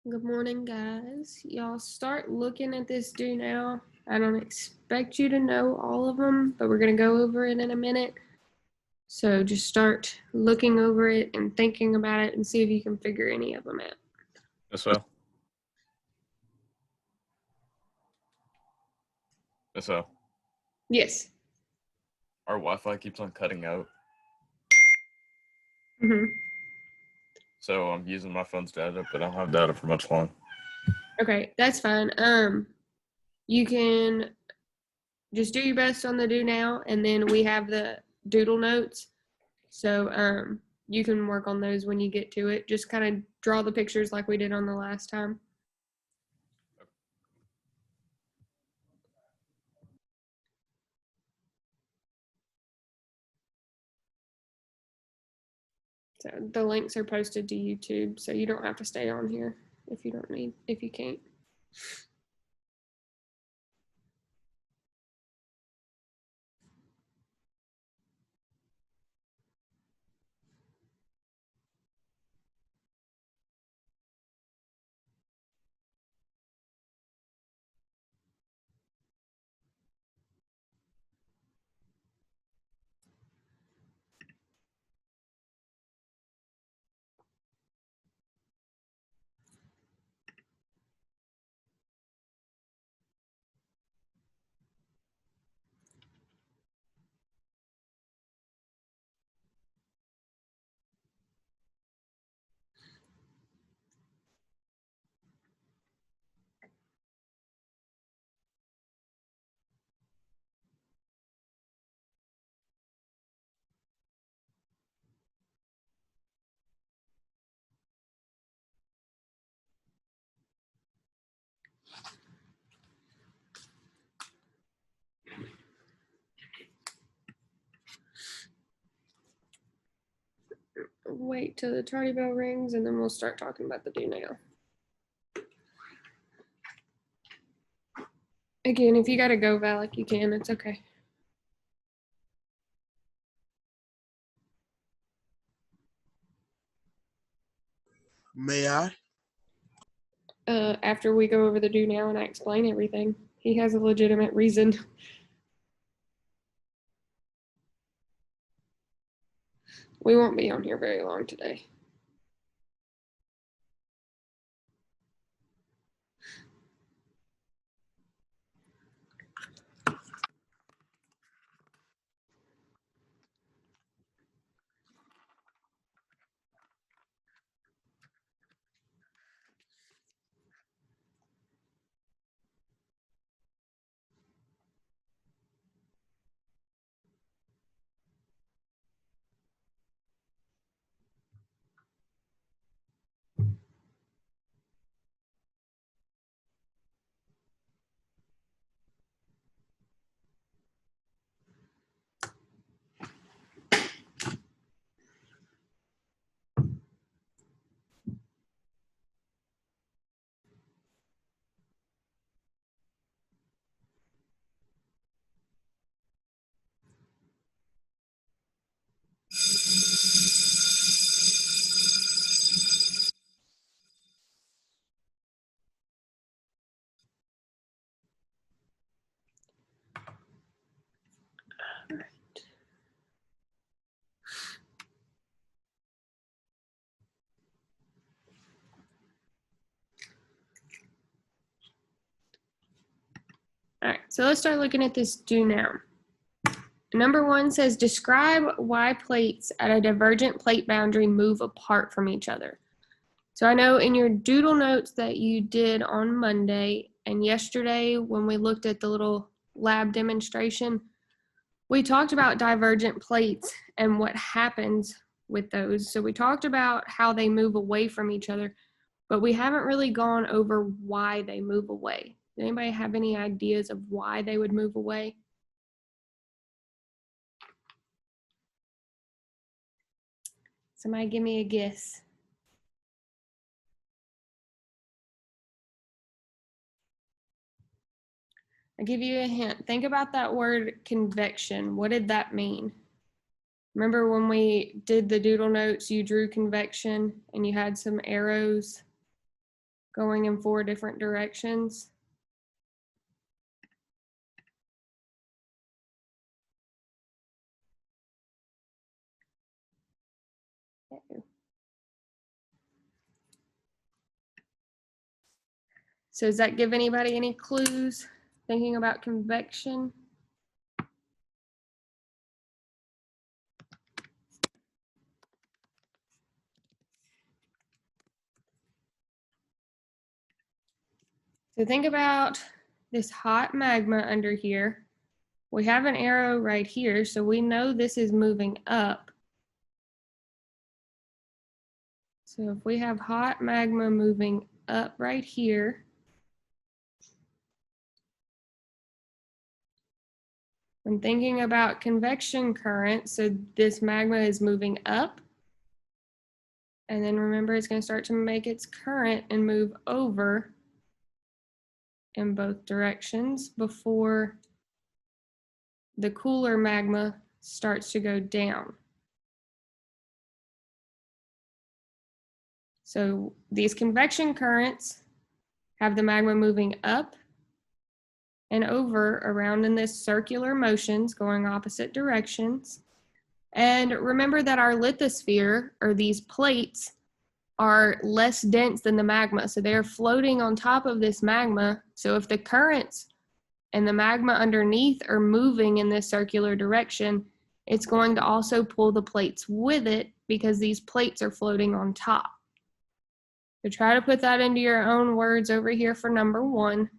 Good morning, guys. Y'all start looking at this do now. I don't expect you to know all of them, but we're going to go over it in a minute. So just start looking over it and thinking about it and see if you can figure any of them out. Yes, well. So Yes. our Wi-Fi keeps on cutting out, so I'm using my phone's data, but I don't have data for much long. Okay, that's fine. You can just do your best on the do now, and then we have the doodle notes. So you can work on those when you get to it. Just kind of draw the pictures like we did on the last time. So the links are posted to YouTube, so you don't have to stay on here if you can't. Wait till the tardy bell rings and then we'll start talking about the do now. Again, if you gotta go, Valak, you can. It's okay. May I? After we go over the do now and I explain everything, he has a legitimate reason. We won't be on here very long today. All right, so let's start looking at this do now. Number 1 says, describe why plates at a divergent plate boundary move apart from each other. So I know in your doodle notes that you did on Monday and yesterday when we looked at the little lab demonstration, we talked about divergent plates and what happens with those. So we talked about how they move away from each other, but we haven't really gone over why they move away. Does anybody have any ideas of why they would move away? Somebody give me a guess. I'll give you a hint. Think about that word convection. What did that mean? Remember when we did the doodle notes, you drew convection and you had some arrows going in 4 different directions. So does that give anybody any clues thinking about convection? So think about this hot magma under here. We have an arrow right here, so we know this is moving up. So if we have hot magma moving up right here, when thinking about convection current, so this magma is moving up. And then remember, it's going to start to make its current and move over in both directions before the cooler magma starts to go down. So these convection currents have the magma moving up and over around in this circular motions going opposite directions. And remember that our lithosphere, or these plates, are less dense than the magma. So they're floating on top of this magma. So if the currents and the magma underneath are moving in this circular direction, it's going to also pull the plates with it because these plates are floating on top. So try to put that into your own words over here for number 1.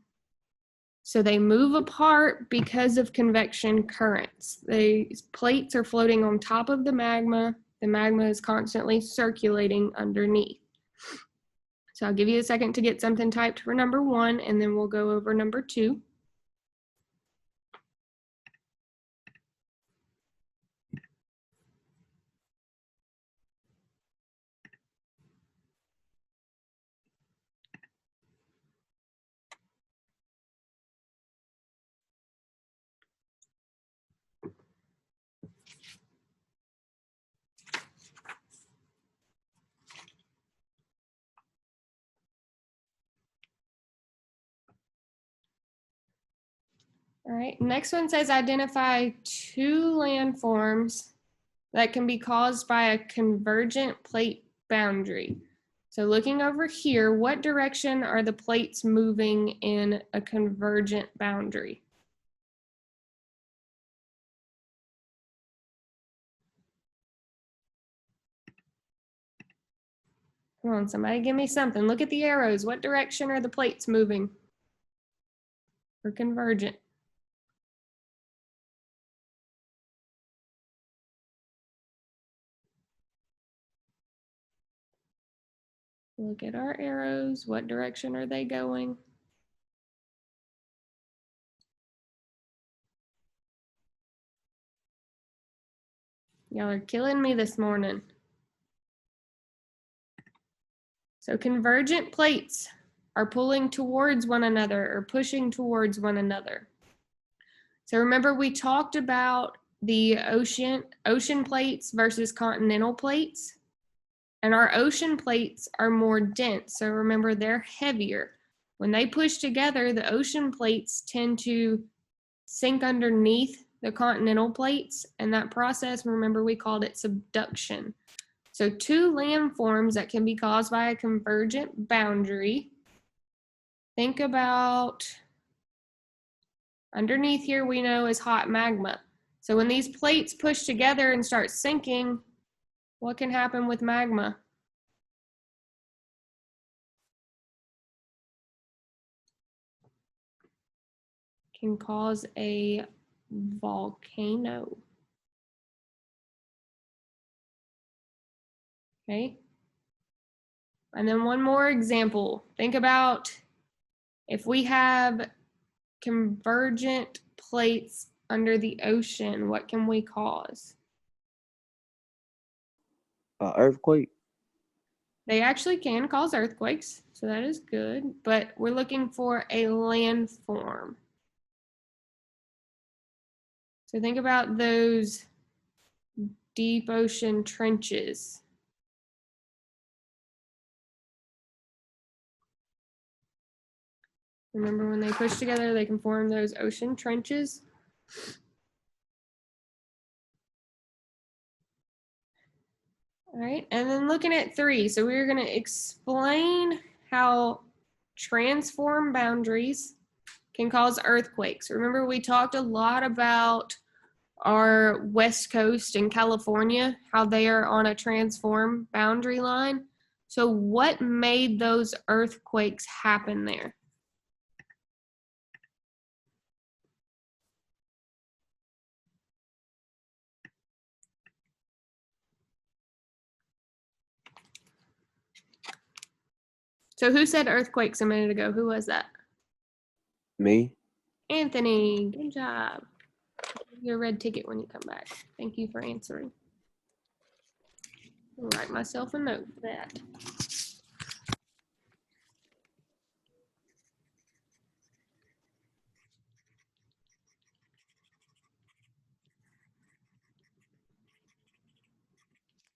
So they move apart because of convection currents. These plates are floating on top of the magma. The magma is constantly circulating underneath. So I'll give you a second to get something typed for number 1, and then we'll go over number 2. All right, next one says identify 2 landforms that can be caused by a convergent plate boundary. So looking over here, what direction are the plates moving in a convergent boundary? Come on, somebody give me something. Look at the arrows. What direction are the plates moving? Or convergent? Look at our arrows. What direction are they going? Y'all are killing me this morning. So convergent plates are pulling towards one another or pushing towards one another. So remember, we talked about the ocean plates versus continental plates, and our ocean plates are more dense. So remember, they're heavier. When they push together, the ocean plates tend to sink underneath the continental plates, and that process, remember, we called it subduction. So 2 landforms that can be caused by a convergent boundary. Think about underneath here, we know is hot magma. So when these plates push together and start sinking, what can happen with magma? Can cause a volcano. Okay. And then one more example. Think about if we have convergent plates under the ocean, what can we cause? Earthquake. They actually can cause earthquakes, so that is good, but we're looking for a landform. So think about those deep ocean trenches. Remember when they push together, they can form those ocean trenches. All right, and then looking at 3, so we're going to explain how transform boundaries can cause earthquakes. Remember, we talked a lot about our West Coast in California, how they are on a transform boundary line. So what made those earthquakes happen there? So who said earthquakes a minute ago? Who was that? Me? Anthony, good job. Your red ticket when you come back. Thank you for answering. I'll write myself a note for that.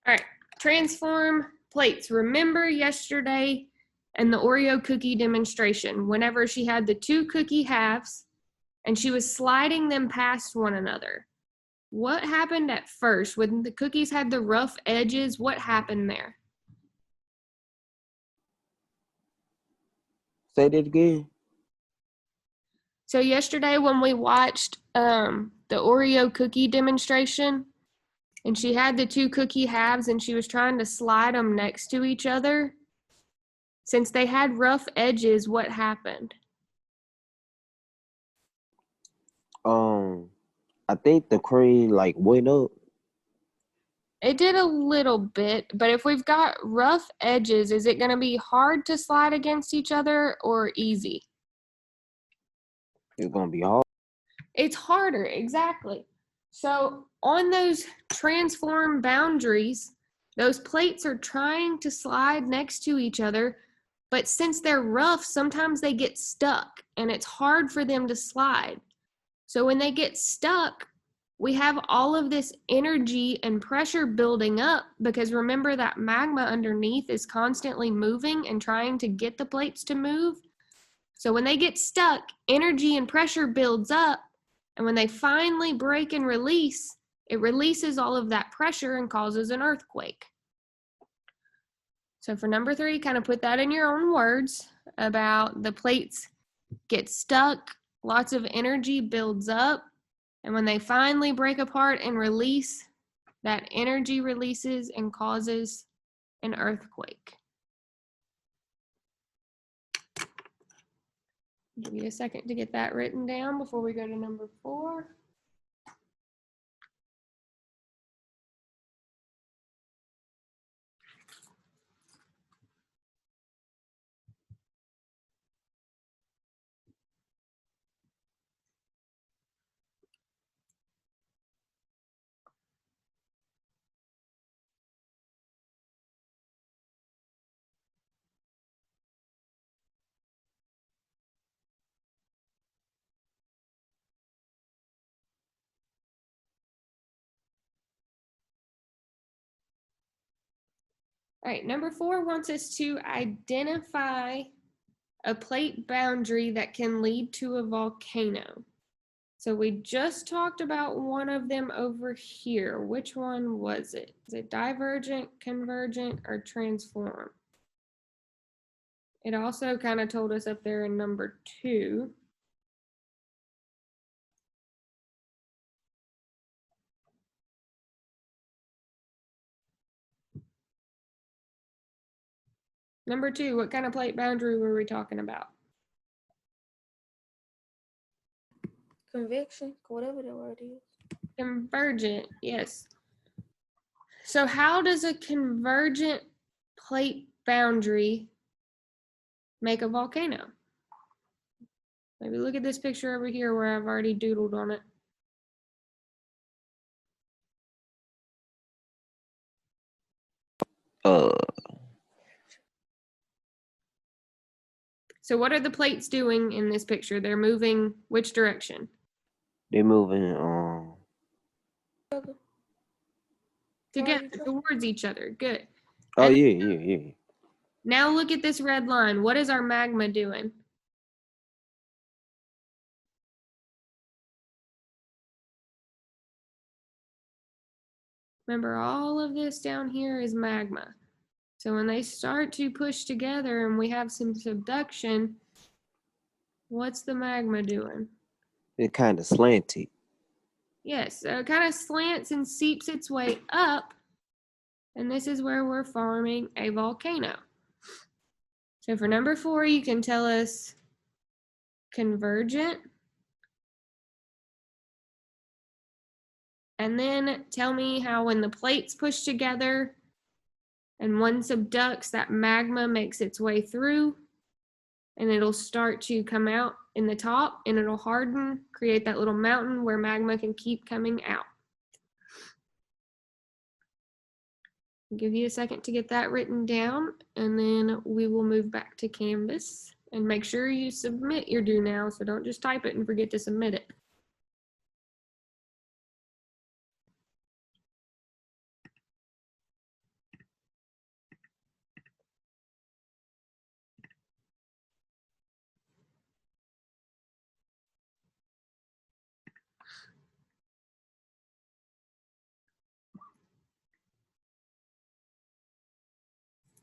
All right, transform plates. Remember yesterday and the Oreo cookie demonstration, whenever she had the 2 cookie halves and she was sliding them past one another. What happened at first? When the cookies had the rough edges, what happened there? Say that again. So yesterday when we watched the Oreo cookie demonstration, and she had the 2 cookie halves and she was trying to slide them next to each other, since they had rough edges, what happened? I think the cream like went up. It did a little bit, but if we've got rough edges, is it going to be hard to slide against each other or easy? It's gonna be hard. It's harder, exactly. So on those transform boundaries, those plates are trying to slide next to each other, but since they're rough, sometimes they get stuck and it's hard for them to slide. So when they get stuck, we have all of this energy and pressure building up because remember that magma underneath is constantly moving and trying to get the plates to move. So when they get stuck, energy and pressure builds up, and when they finally break and release, it releases all of that pressure and causes an earthquake. So for number 3, kind of put that in your own words about the plates get stuck, lots of energy builds up, and when they finally break apart and release, that energy releases and causes an earthquake. Give you a second to get that written down before we go to number 4. All right, number 4 wants us to identify a plate boundary that can lead to a volcano. So we just talked about one of them over here. Which one was it? Is it divergent, convergent, or transform? It also kind of told us up there in number 2. Number 2, what kind of plate boundary were we talking about? Convection, whatever the word is. Convergent, yes. So how does a convergent plate boundary make a volcano? Maybe look at this picture over here where I've already doodled on it. So what are the plates doing in this picture? They're moving which direction? They moving Together, towards each other. Good. oh And yeah. now look at this red line. What is our magma doing? Remember, all of this down here is magma. So when they start to push together and we have some subduction, what's the magma doing? It kind of slanted. Yes, so it kind of slants and seeps its way up. And this is where we're forming a volcano. So for number 4, you can tell us convergent. And then tell me how when the plates push together and one subducts, that magma makes its way through and it'll start to come out in the top and it'll harden, create that little mountain where magma can keep coming out. I'll give you a second to get that written down and then we will move back to Canvas and make sure you submit your do now, so don't just type it and forget to submit it.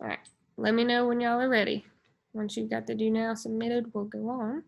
All right, let me know when y'all are ready. Once you've got the do now submitted, we'll go on.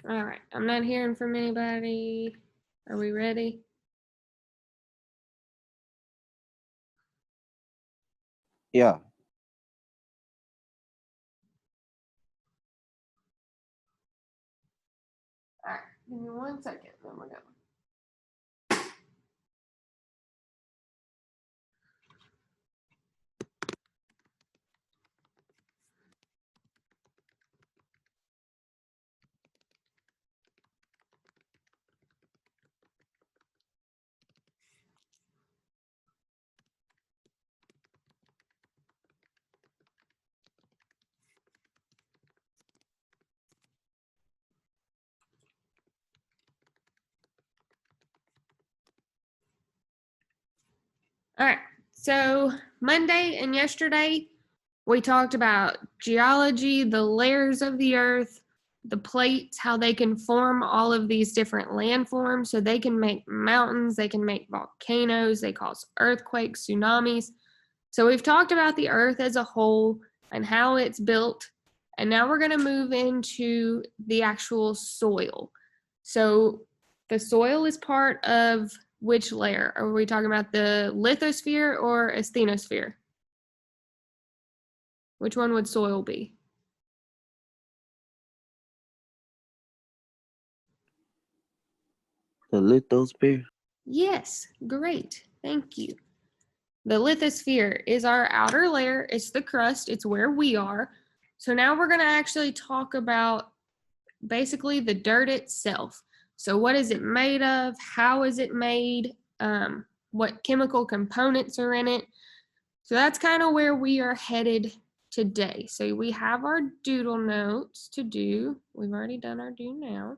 All right, I'm not hearing from anybody. Are we ready? Yeah. All right, give me 1 second, then we're going. All right, so Monday and yesterday, we talked about geology, the layers of the earth, the plates, how they can form all of these different landforms. So they can make mountains, they can make volcanoes, they cause earthquakes, tsunamis. So we've talked about the earth as a whole and how it's built. And now we're going to move into the actual soil. So the soil is part of which layer? Are we talking about the lithosphere or asthenosphere? Which one would soil be? The lithosphere. Yes, great. Thank you. The lithosphere is our outer layer. It's the crust. It's where we are. So now we're going to actually talk about basically the dirt itself. So what is it made of? How is it made? What chemical components are in it? So that's kind of where we are headed today. So we have our doodle notes to do. We've already done our do now.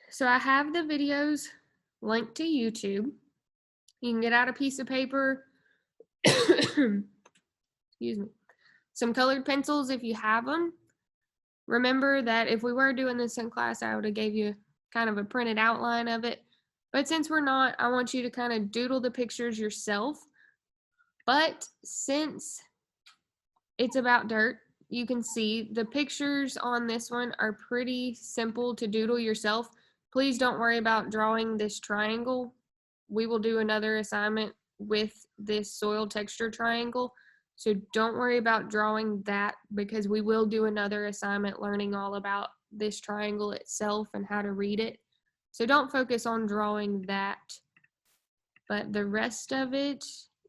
So I have the videos linked to YouTube. You can get out a piece of paper, excuse me, some colored pencils if you have them. Remember that if we were doing this in class, I would have gave you kind of a printed outline of it. But since we're not, I want you to kind of doodle the pictures yourself. But since it's about dirt, you can see the pictures on this one are pretty simple to doodle yourself. Please don't worry about drawing this triangle. We will do another assignment with this soil texture triangle. So don't worry about drawing that because we will do another assignment learning all about this triangle itself and how to read it. So don't focus on drawing that. But the rest of it,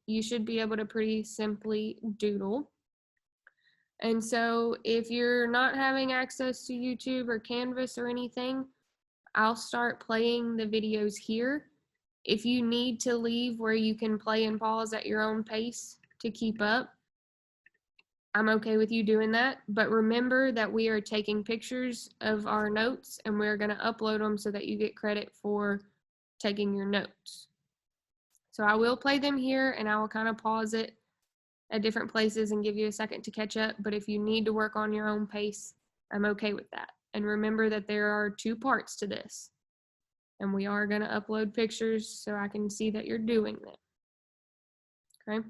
you should be able to pretty simply doodle. And so if you're not having access to YouTube or Canvas or anything, I'll start playing the videos here. If you need to leave where you can play and pause at your own pace to keep up, I'm okay with you doing that. But remember that we are taking pictures of our notes and we're going to upload them so that you get credit for taking your notes. So I will play them here and I will kind of pause it at different places and give you a second to catch up. But if you need to work on your own pace, I'm okay with that. And remember that there are 2 parts to this. And we are going to upload pictures so I can see that you're doing them. Okay.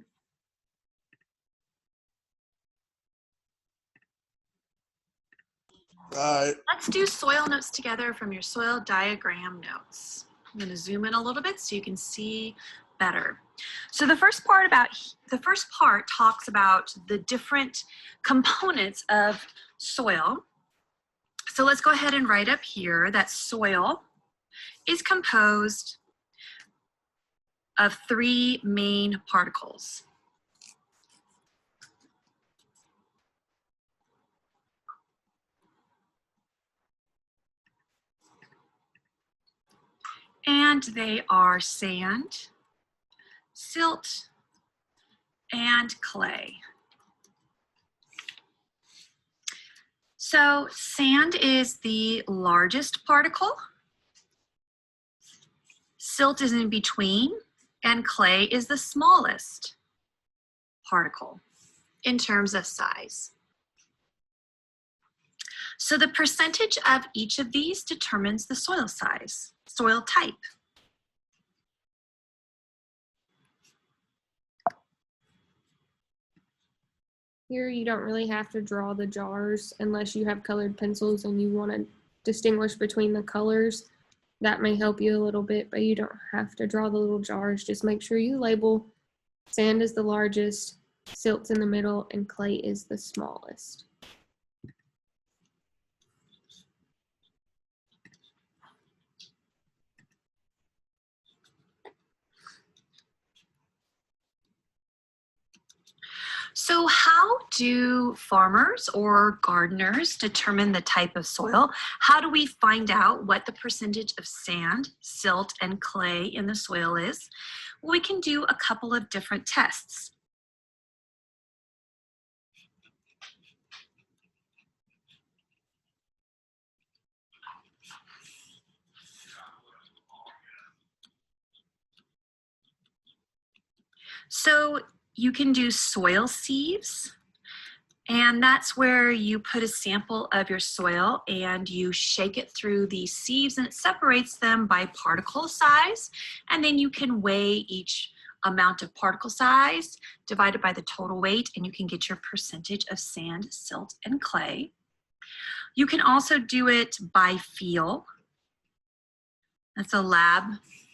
All right. Let's do soil notes together from your soil diagram notes. I'm going to zoom in a little bit so you can see better. So the first part talks about the different components of soil. So let's go ahead and write up here that soil is composed of 3 main particles. And they are sand, silt, and clay. So sand is the largest particle, silt is in between, and clay is the smallest particle in terms of size. So the percentage of each of these determines the soil size, soil type. Here you don't really have to draw the jars unless you have colored pencils and you want to distinguish between the colors. That may help you a little bit, but you don't have to draw the little jars. Just make sure you label sand is the largest, silt's in the middle, and clay is the smallest. So how do farmers or gardeners determine the type of soil? How do we find out what the percentage of sand, silt, and clay in the soil is? Well, we can do a couple of different tests. So you can do soil sieves, and that's where you put a sample of your soil and you shake it through these sieves and it separates them by particle size, and then you can weigh each amount of particle size divided by the total weight and you can get your percentage of sand, silt, and clay. You can also do it by feel. That's a lab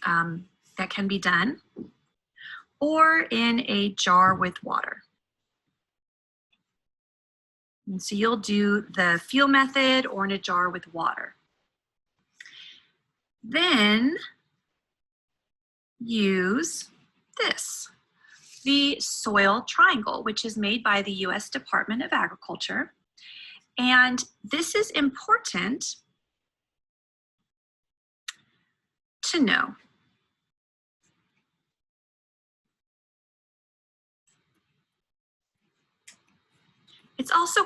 that can be done, or in a jar with water. And so you'll do the feel method or in a jar with water. Then use this, the soil triangle, which is made by the U.S. Department of Agriculture. And this is important to know. It's also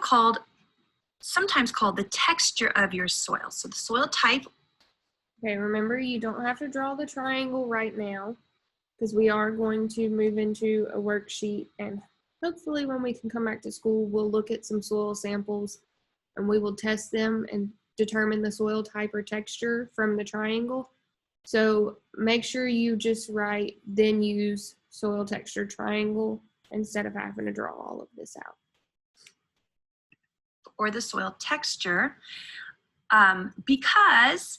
sometimes called the texture of your soil. So the soil type. Okay, remember you don't have to draw the triangle right now because we are going to move into a worksheet, and hopefully when we can come back to school, we'll look at some soil samples and we will test them and determine the soil type or texture from the triangle. So make sure you just write, then use soil texture triangle instead of having to draw all of this out. Or the soil texture, because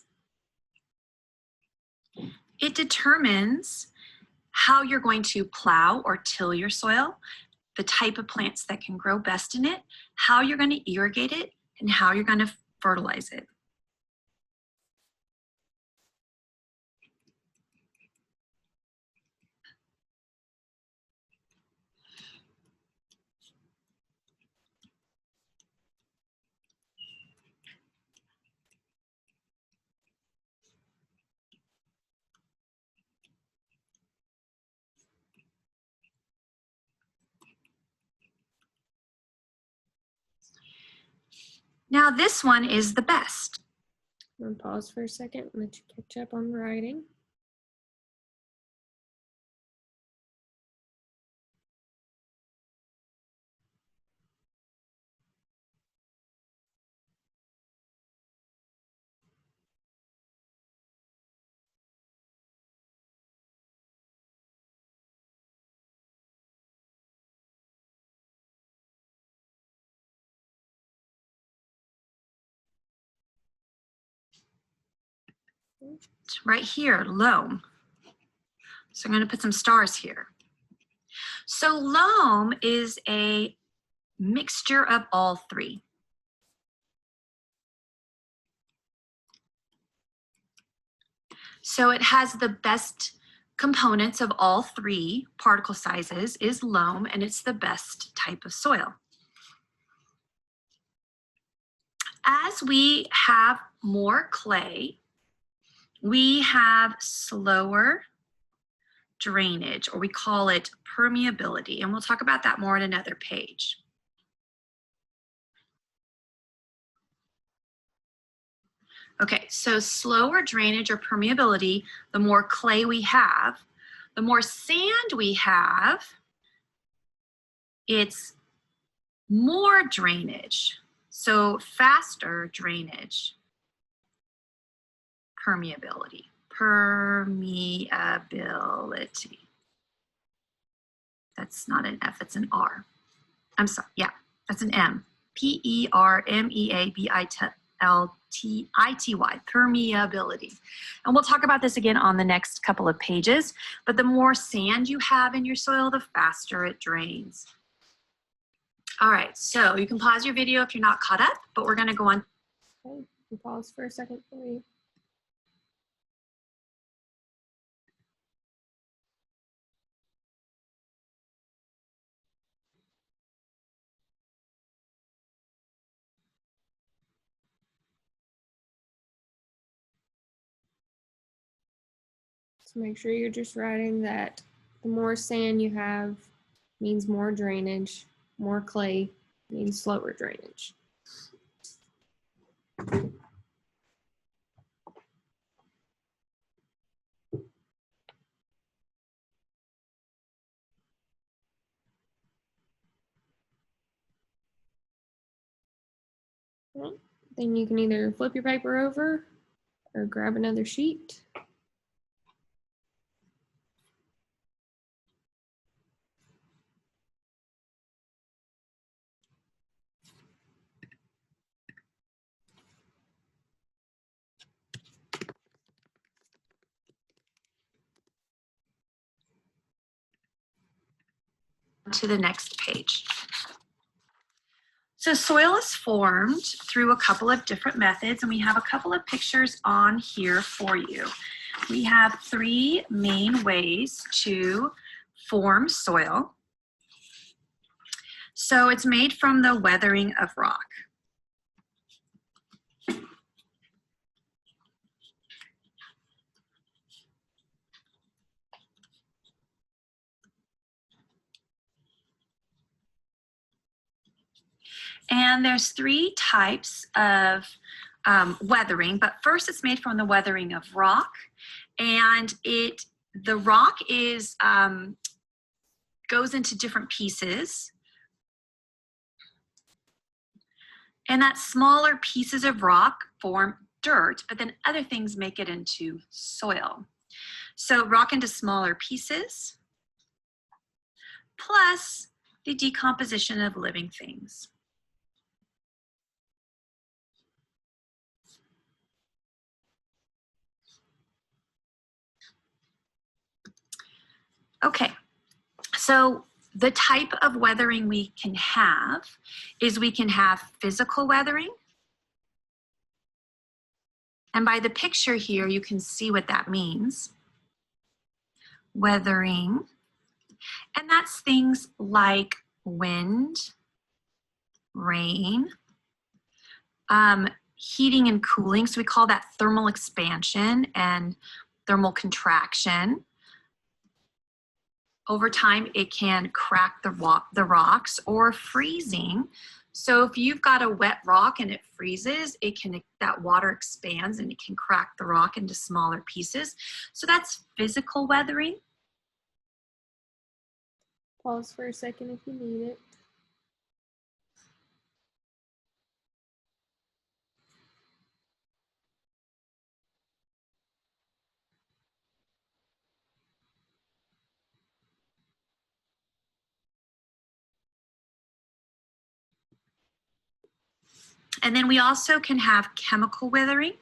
it determines how you're going to plow or till your soil, the type of plants that can grow best in it, how you're going to irrigate it, and how you're going to fertilize it. Now this one is the best. I'm gonna pause for a second and let you catch up on writing. It's right here, loam. So I'm going to put some stars here. So loam is a mixture of all three. So it has the best components of all three particle sizes is loam, and it's the best type of soil. As we have more clay, we have slower drainage, or we call it permeability, and we'll talk about that more in another page. Okay, so slower drainage or permeability, the more clay we have, the more sand we have, it's more drainage. So faster drainage, permeability. That's not an F, it's an R. I'm sorry, yeah, that's an M. Permeability, permeability. And we'll talk about this again on the next couple of pages, but the more sand you have in your soil, the faster it drains. All right, so you can pause your video if you're not caught up, but we're gonna go on. Okay, we'll pause for a second for you. So make sure you're just writing that the more sand you have means more drainage, more clay means slower drainage. Okay. Then you can either flip your paper over or grab another sheet. To the next page. So soil is formed through a couple of different methods, and we have a couple of pictures on here for you. We have three main ways to form soil. So it's made from the weathering of rock. And there's 3 types of weathering, but first it's made from the weathering of rock, and the rock is goes into different pieces, and that smaller pieces of rock form dirt, but then other things make it into soil. So rock into smaller pieces, plus the decomposition of living things. Okay, so the type of weathering we can have is we can have physical weathering. And by the picture here, you can see what that means. Weathering. And that's things like wind, rain, heating and cooling. So we call that thermal expansion and thermal contraction. Over time, it can crack the rocks, or freezing. So if you've got a wet rock and it freezes, that water expands and it can crack the rock into smaller pieces. So that's physical weathering. Pause for a second if you need it. And then we also can have chemical weathering.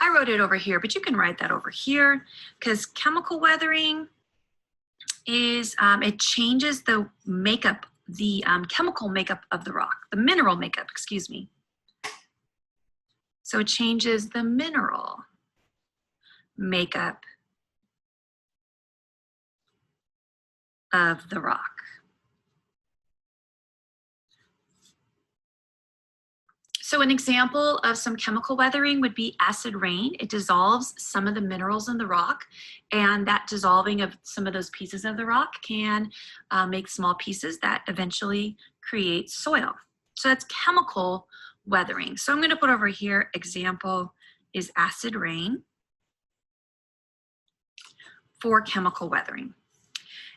I wrote it over here, but you can write that over here, because chemical weathering is, it changes the makeup, the chemical makeup of the rock, the mineral makeup, excuse me. So it changes the mineral makeup of the rock. So an example of some chemical weathering would be acid rain. It dissolves some of the minerals in the rock, and that dissolving of some of those pieces of the rock can make small pieces that eventually create soil. So that's chemical weathering. So I'm going to put over here, example is acid rain for chemical weathering.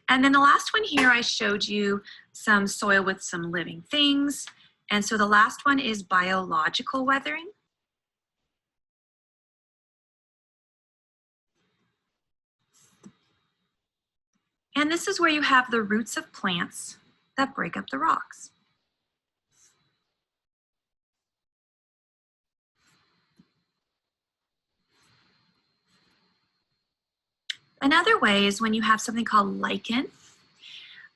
And then the last one here, I showed you some soil with some living things. And so the last one is biological weathering. And this is where you have the roots of plants that break up the rocks. Another way is when you have something called lichen,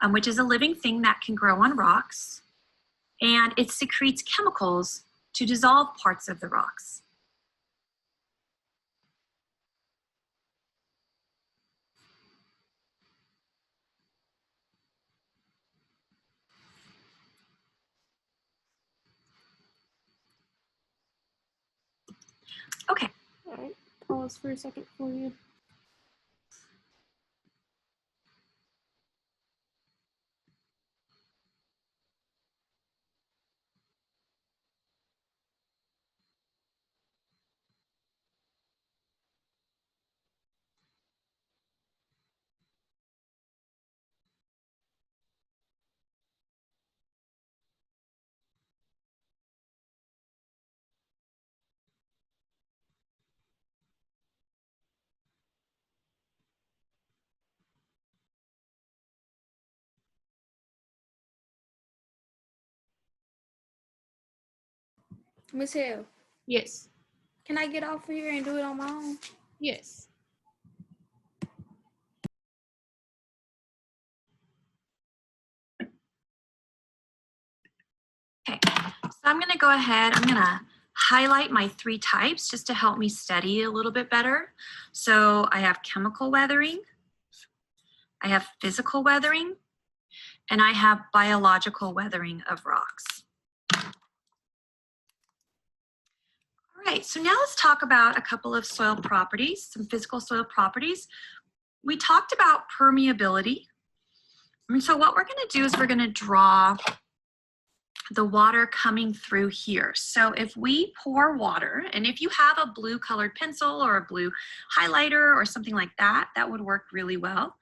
which is a living thing that can grow on rocks, and it secretes chemicals to dissolve parts of the rocks. Okay. All right, pause for a second for you. Miss Hill, Yes. can I get off of here and do it on my own? Yes. Okay, so I'm going to go ahead, I'm going to highlight my 3 types just to help me study a little bit better. So I have chemical weathering, I have physical weathering, and I have biological weathering of rocks. All right, so now let's talk about a couple of soil properties, some physical soil properties. we talked about permeability. And so what we're going to do is we're going to draw the water coming through here. So if we pour water, and if you have a blue colored pencil or a blue highlighter or something like that, that would work really well.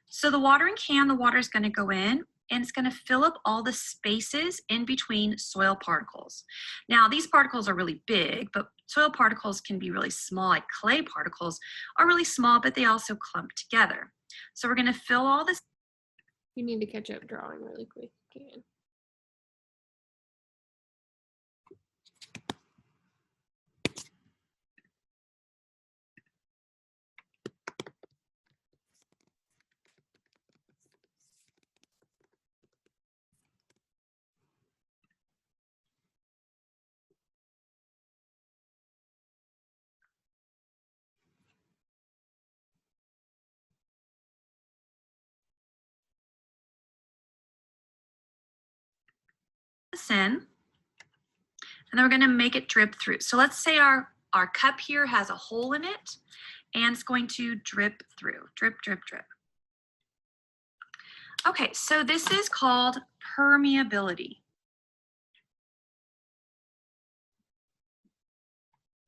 So the watering can, the water is going to go in and it's going to fill up all the spaces in between soil particles. Now these particles are really big, but soil particles can be really small, like clay particles are really small, but they also clump together. So we're going to fill all this. You need to catch up drawing really quick. You can. This in, and then we're going to make it drip through. So let's say our cup here has a hole in it and it's going to drip through, drip, drip, drip. Okay, so this is called permeability.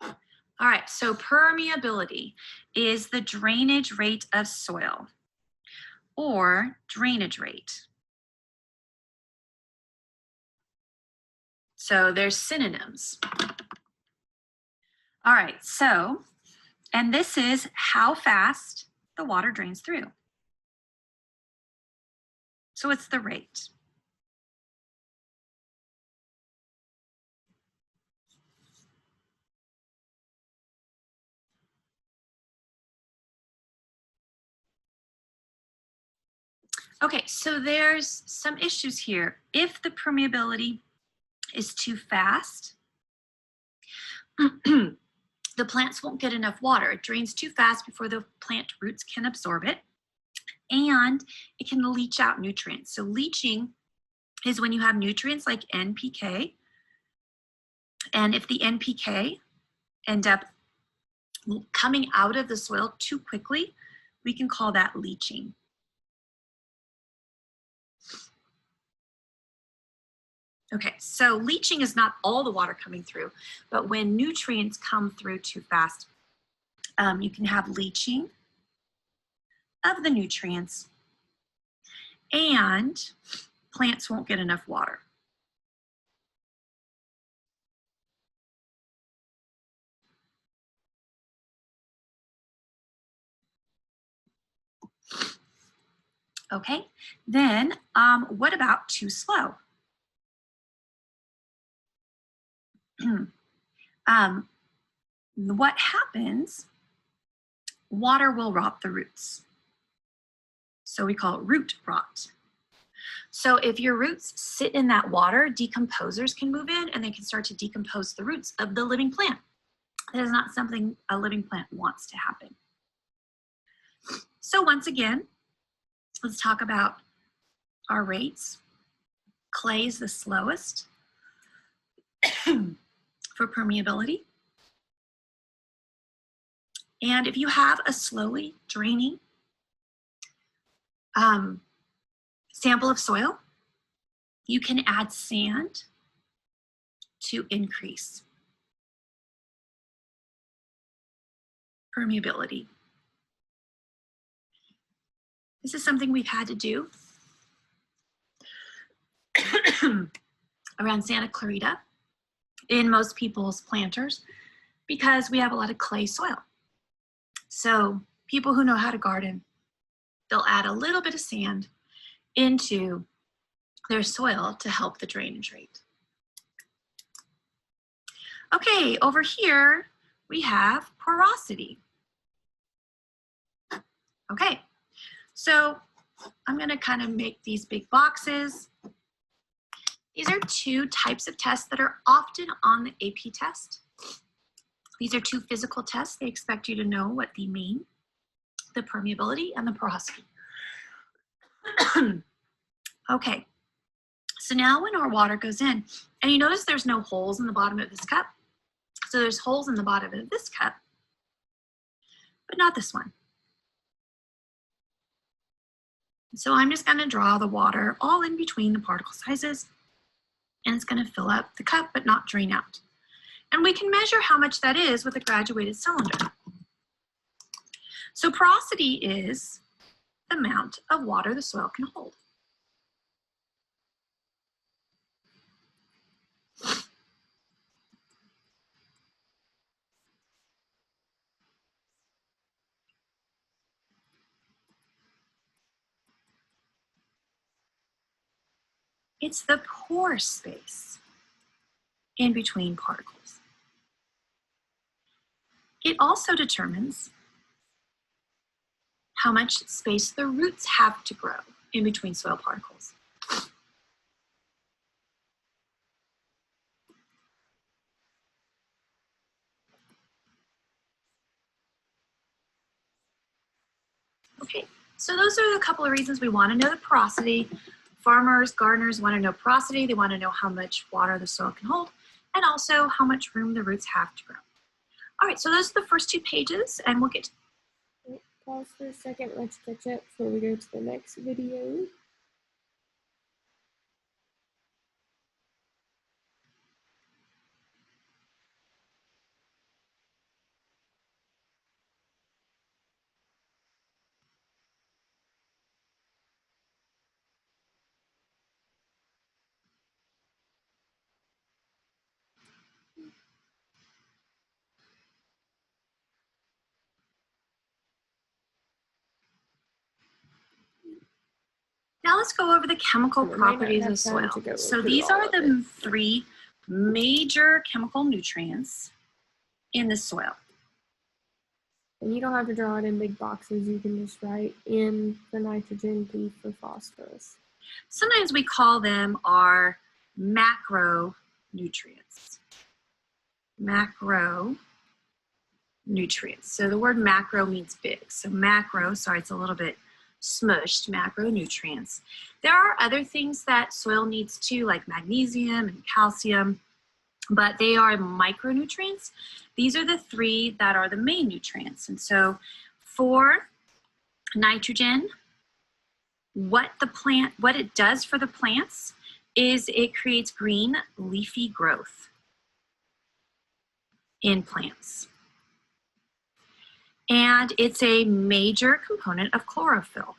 All right, so permeability is the drainage rate of soil or drainage rate. So there's synonyms. All right, so, and this is how fast the water drains through. So it's the rate. Okay, so there's some issues here. If the permeability is too fast, the plants won't get enough water. It drains too fast before the plant roots can absorb it, and it can leach out nutrients. So leaching is when you have nutrients like NPK, and if the NPK end up coming out of the soil too quickly, we can call that leaching. Okay, so leaching is not all the water coming through, but when nutrients come through too fast, you can have leaching of the nutrients and plants won't get enough water. Okay, then what about too slow? What happens, water will rot the roots. So we call it root rot. So if your roots sit in that water, decomposers can move in and they can start to decompose the roots of the living plant. That is not something a living plant wants to happen. So once again, let's talk about our rates. Clay is the slowest for permeability. And if you have a slowly draining sample of soil, you can add sand to increase permeability. This is something we've had to do around Santa Clarita in most people's planters because we have a lot of clay soil. So people who know how to garden, they'll add a little bit of sand into their soil to help the drainage rate. Okay, over here we have porosity. Okay, so I'm gonna kind of make these big boxes. These are two types of tests that are often on the AP test. These are two physical tests. They expect you to know what they mean, the permeability and the porosity. Okay, so now when our water goes in, and you notice there's no holes in the bottom of this cup. So there's holes in the bottom of this cup, but not this one. So I'm just gonna draw the water all in between the particle sizes, and it's gonna fill up the cup but not drain out. And we can measure how much that is with a graduated cylinder. So porosity is the amount of water the soil can hold. It's the pore space in between particles. It also determines how much space the roots have to grow in between soil particles. Okay, so those are the couple of reasons we want to know the porosity. Farmers, gardeners want to know porosity. They want to know how much water the soil can hold, and also how much room the roots have to grow. All right, so those are the first 2 pages, and we'll get to Pause for a second. Let's catch up before we go to the next video. Now let's go over the chemical We might not properties have of time soil. to go So through these all are of the it. 3 major chemical nutrients in the soil. And you don't have to draw it in big boxes. You can just write N for nitrogen, P for phosphorus. Sometimes we call them our macronutrients. Macronutrients. So the word macro means big. So macro, sorry, it's a little bit smushed, macronutrients. There are other things that soil needs too, like magnesium and calcium, but they are micronutrients. These are the 3 that are the main nutrients. And so for nitrogen, what it does for the plants is it creates green leafy growth in plants. And it's a major component of chlorophyll.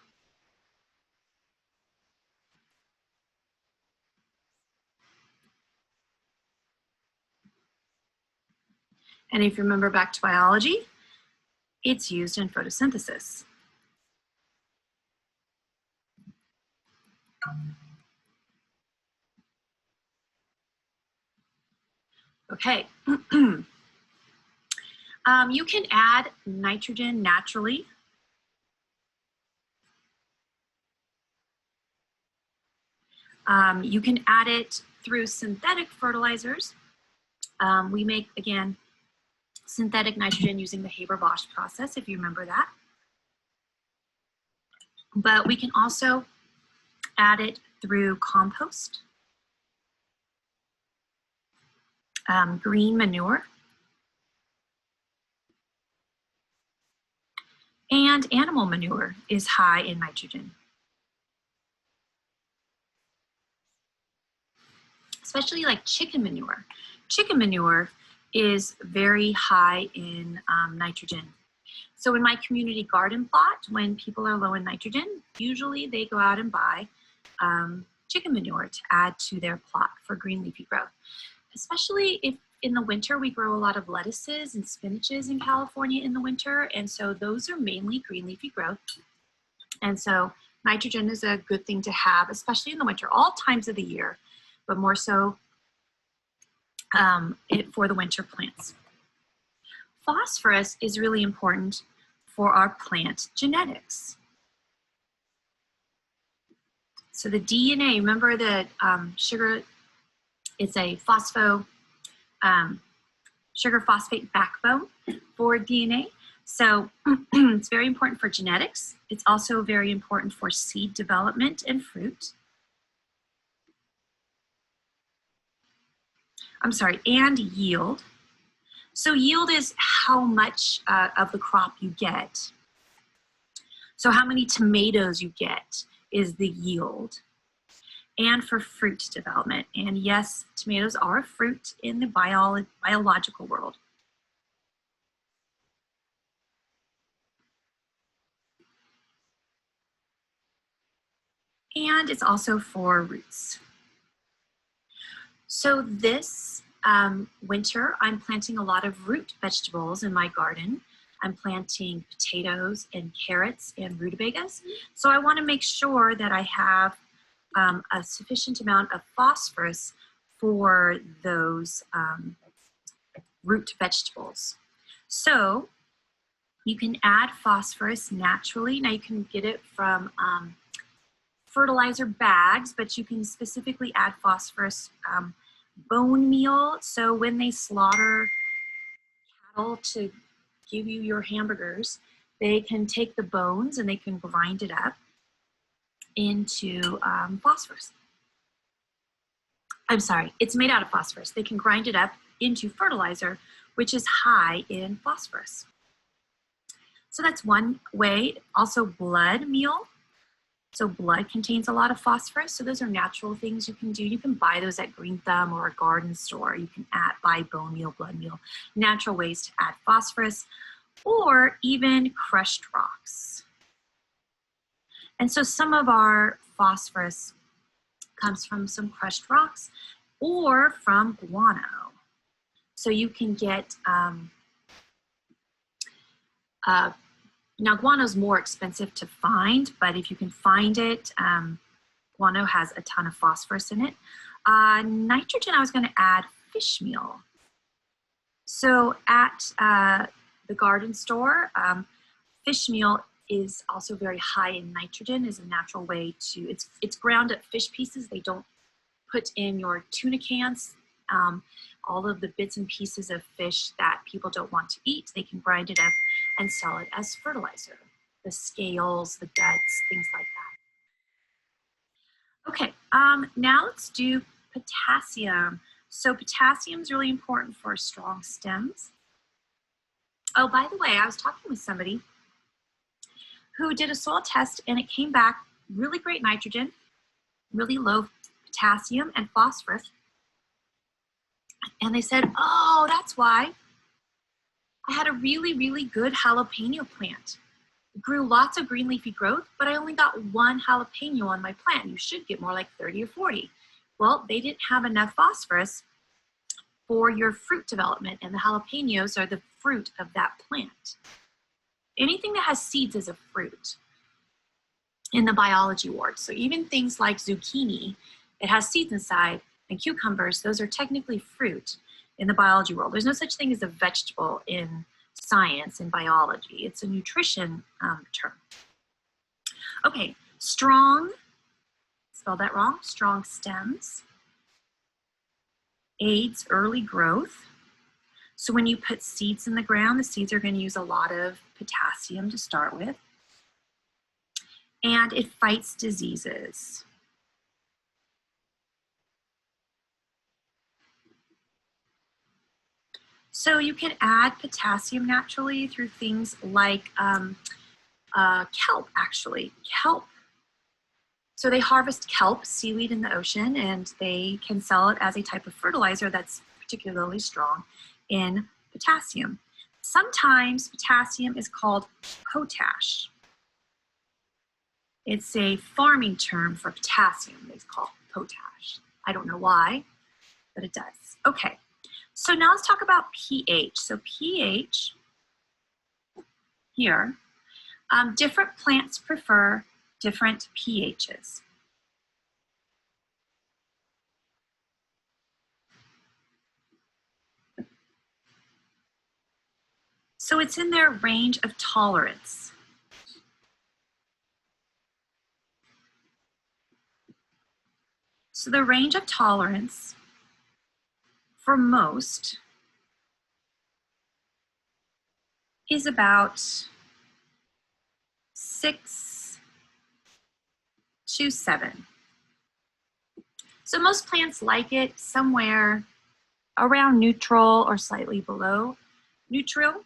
And if you remember back to biology, it's used in photosynthesis. Okay. You can add nitrogen naturally. You can add it through synthetic fertilizers. We make, again, synthetic nitrogen using the Haber-Bosch process, if you remember that. But we can also add it through compost, green manure, and animal manure is high in nitrogen. Especially like chicken manure. Chicken manure is very high in nitrogen. So in my community garden plot, when people are low in nitrogen, usually they go out and buy chicken manure to add to their plot for green leafy growth. Especially if in the winter we grow a lot of lettuces and spinaches in California in the winter, and so those are mainly green leafy growth. And so nitrogen is a good thing to have, especially in the winter, all times of the year, but more so for the winter plants. Phosphorus is really important for our plant genetics. So the DNA, remember that sugar, it's a sugar phosphate backbone for DNA. So it's very important for genetics. It's also very important for seed development and fruit. And yield. So yield is how much of the crop you get. So how many tomatoes you get is the yield, and for fruit development. And yes, tomatoes are a fruit in the biological world. And it's also for roots. So this winter, I'm planting a lot of root vegetables in my garden. I'm planting potatoes and carrots and rutabagas. So I want to make sure that I have a sufficient amount of phosphorus for those root vegetables. So you can add phosphorus naturally. Now you can get it from fertilizer bags, but you can specifically add phosphorus bone meal. So when they slaughter cattle to give you your hamburgers, they can take the bones and they can grind it up into phosphorus. I'm sorry, it's made out of phosphorus. They can grind it up into fertilizer, which is high in phosphorus. So that's one way. Also blood meal. So blood contains a lot of phosphorus. So those are natural things you can do. You can buy those at Green Thumb or a garden store. You can buy bone meal, blood meal, natural ways to add phosphorus, or even crushed rocks. And so some of our phosphorus comes from some crushed rocks or from guano. So you can get, now guano is more expensive to find, but if you can find it, guano has a ton of phosphorus in it. Nitrogen, I was going to add fish meal. So at the garden store, fish meal is also very high in nitrogen, is a natural way to, it's ground up fish pieces. They don't put in your tuna cans all of the bits and pieces of fish that people don't want to eat. They can grind it up and sell it as fertilizer. The scales, the guts, things like that. Okay, now let's do potassium. So potassium is really important for strong stems. Oh, by the way, I was talking with somebody who did a soil test and it came back really great nitrogen, really low potassium and phosphorus. And they said, oh, that's why I had a really, really good jalapeno plant. It grew lots of green leafy growth, but I only got one jalapeno on my plant. You should get more like 30 or 40. Well, they didn't have enough phosphorus for your fruit development, and the jalapenos are the fruit of that plant. Anything that has seeds is a fruit in the biology ward. So even things like zucchini, it has seeds inside, and cucumbers, those are technically fruit in the biology world. There's no such thing as a vegetable in science and biology. It's a nutrition term. Okay, strong, spelled that wrong, strong stems aids early growth. So when you put seeds in the ground, the seeds are going to use a lot of potassium to start with. And it fights diseases. So you can add potassium naturally through things like kelp, actually. Kelp. So they harvest kelp, seaweed in the ocean, and they can sell it as a type of fertilizer that's particularly strong in potassium. Sometimes potassium is called potash. It's a farming term for potassium. It's called potash. I don't know why, but it does. Okay. So now let's talk about pH. So pH here, different plants prefer different pHs. So it's in their range of tolerance. So the range of tolerance for most is about 6 to 7. So most plants like it somewhere around neutral or slightly below neutral.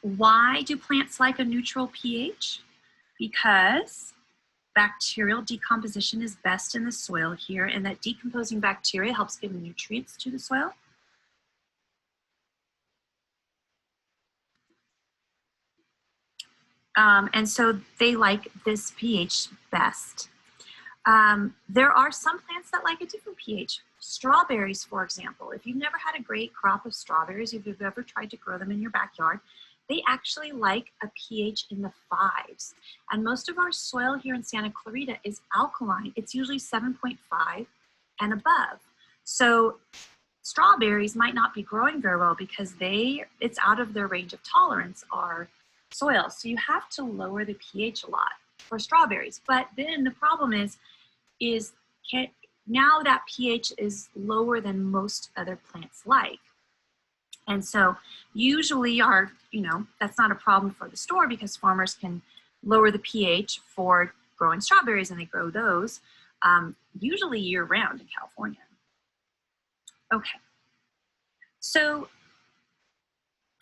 Why do plants like a neutral pH? Because bacterial decomposition is best in the soil here, and that decomposing bacteria helps give nutrients to the soil. And so they like this pH best. There are some plants that like a different pH. Strawberries, for example, if you've never had a great crop of strawberries, if you've ever tried to grow them in your backyard, they actually like a pH in the 5s. And most of our soil here in Santa Clarita is alkaline. It's usually 7.5 and above. So strawberries might not be growing very well because it's out of their range of tolerance, our soil. So you have to lower the pH a lot for strawberries. But then the problem is now that pH is lower than most other plants like. And so usually that's not a problem for the store because farmers can lower the pH for growing strawberries, and they grow those usually year round in California. Okay, so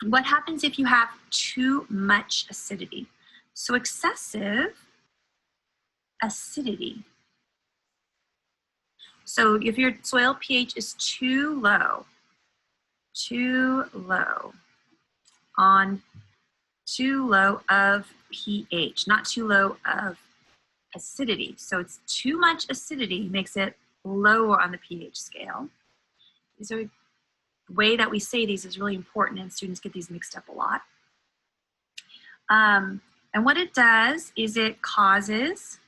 what happens if you have too much acidity? So excessive acidity. So if your soil pH is too low of pH, not too low of acidity. So it's too much acidity makes it lower on the pH scale. These are, the way that we say these is really important, and students get these mixed up a lot. And what it does is it causes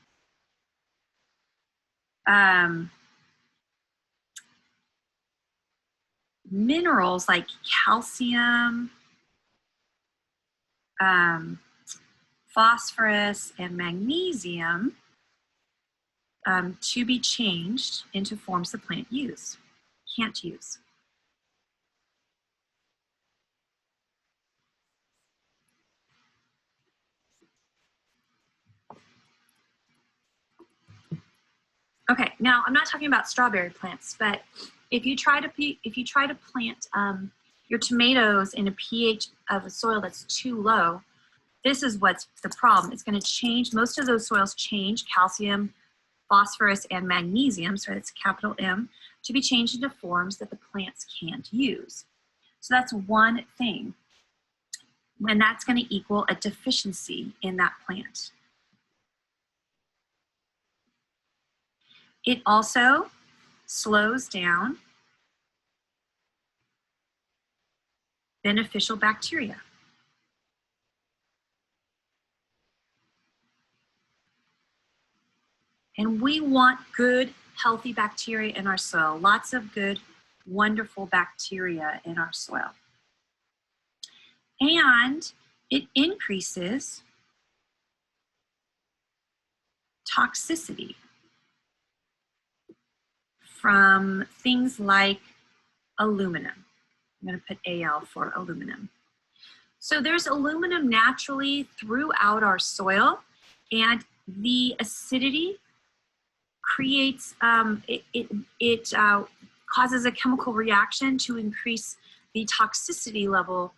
minerals like calcium, phosphorus, and magnesium to be changed into forms the plant can't use. Okay, now I'm not talking about strawberry plants, but if you try to plant your tomatoes in a pH of a soil that's too low, this is what's the problem. It's going to change. Most of those soils change calcium, phosphorus, and magnesium, so it's capital M, to be changed into forms that the plants can't use. So that's one thing, and that's going to equal a deficiency in that plant. It also slows down beneficial bacteria. And we want good, healthy bacteria in our soil, lots of good, wonderful bacteria in our soil. And it increases toxicity from things like aluminum. I'm going to put Al for aluminum. So there's aluminum naturally throughout our soil, and the acidity creates, it causes a chemical reaction to increase the toxicity level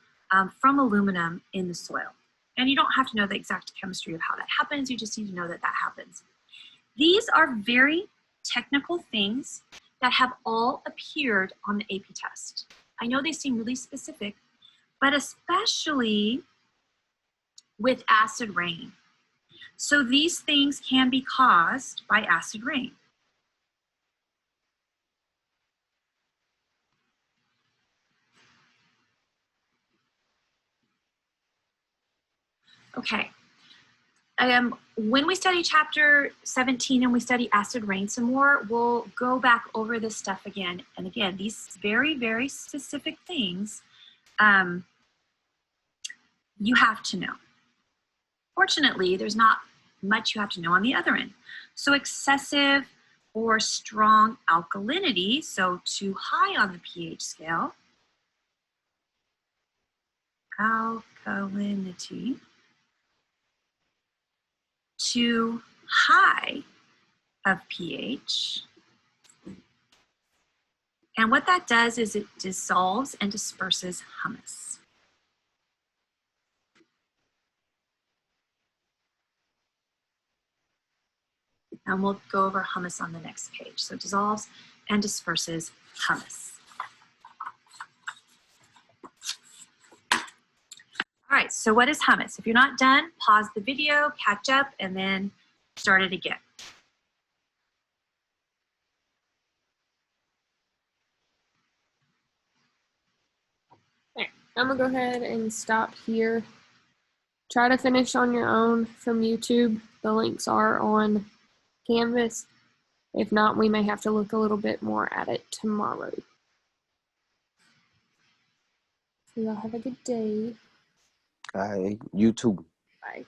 from aluminum in the soil. And you don't have to know the exact chemistry of how that happens, you just need to know that that happens. These are very technical things that have all appeared on the AP test. I know they seem really specific, but especially with acid rain. So these things can be caused by acid rain. Okay. When we study chapter 17 and we study acid rain some more, we'll go back over this stuff again and again. These very, very specific things you have to know. Fortunately, there's not much you have to know on the other end. So excessive or strong alkalinity, so too high on the pH scale, alkalinity, too high of pH. And what that does is it dissolves and disperses humus. And we'll go over hummus on the next page. So dissolves and disperses hummus. All right, so what is hummus? If you're not done, pause the video, catch up, and then start it again. I'm gonna go ahead and stop here. Try to finish on your own from YouTube. The links are on Canvas. If not, we may have to look a little bit more at it tomorrow. So y'all have a good day. You too. Bye.